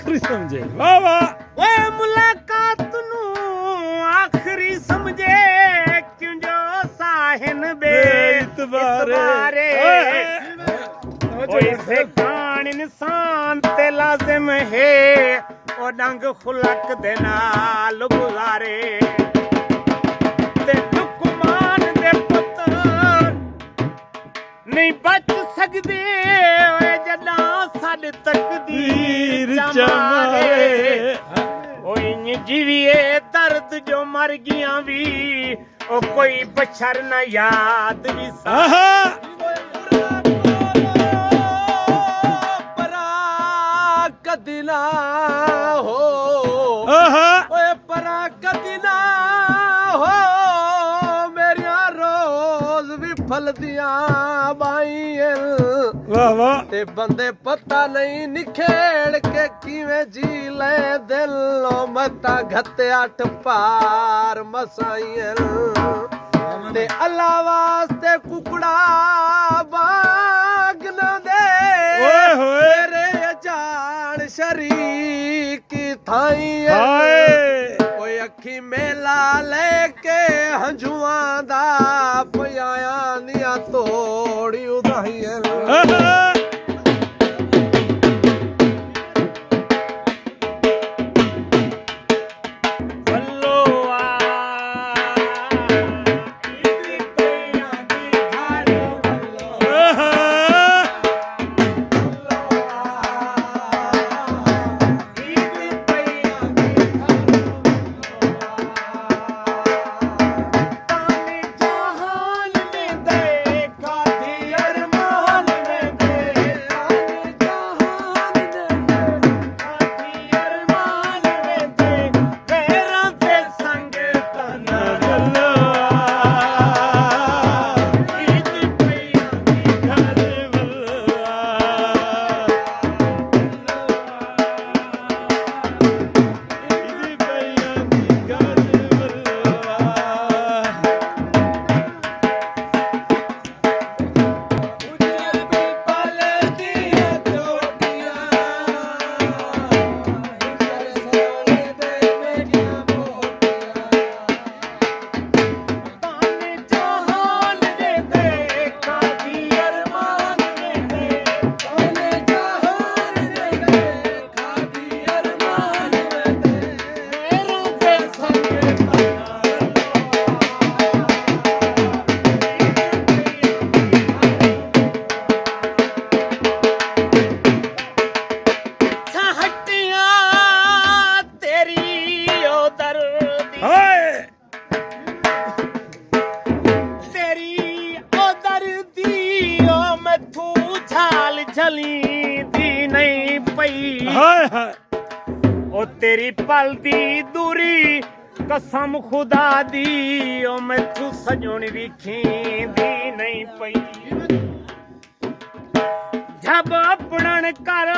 आखिरी समझे वाह वाह ओए मुलाकात नू आखिरी समझे क्यों जो साहिन बे इतबारे ओए से कान इंसान ते लाजिम है ओ डंग खुलक दे नाल गुजारे ते लुकमान दे पुत्र नहीं बच सकदे ओए जदा साडे तकदीर जमारे ओए इन जीविए दर्द जो मर गियां भी ओ कोई बशर न याद भी सा कदिना हो ओए परा कदिना हो मेरिया रोज भी फलदियां बाईं वाह वाह ते बंदे पता नहीं निखेड़ के किवें जी ले दिल मता घते 8 पार मसाइल ते अल्लाह वास्ते कुकड़ा बाग न दे ओए होए तेरे जान शरीक थाई ओए अखी मेला लेके हंजुआं दा पयाया निया तोड़ी उदाहियां तेरी पल दी दूरी कसम खुदा दी ओ मैथू सजोनी भी खींदी नहीं पई जब अपनन कर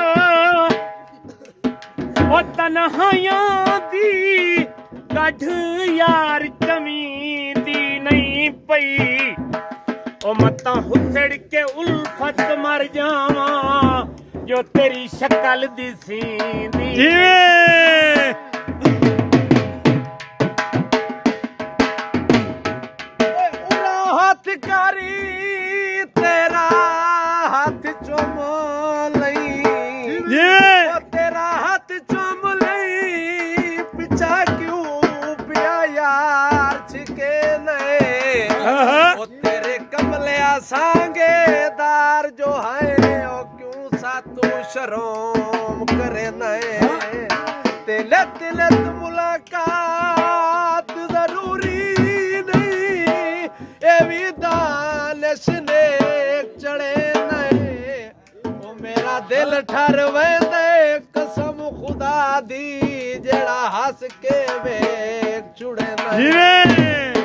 ओ तन्हाइयां दी गढ़ यार कमी दी नहीं पई ओ मता हुसड़ के उल्फत मर जावा जो तेरी शक्ल दिसी दी हाथ कारी तेरा हाथ चुम लई तेरा हाथ चुम लई पिछा क्यों पिया यार छिके नहीं ओ तेरे कमले सांगेदार जो है ओ क्यों सा तू शर्म करे नहीं तेले तिले मुलाकात जरूरी नहीं ए भी दानिश ने चढ़े नहीं ओ मेरा दिल ठर वेंदे कसम खुदा दी जेड़ा हंस के वेख चुड़े नहीं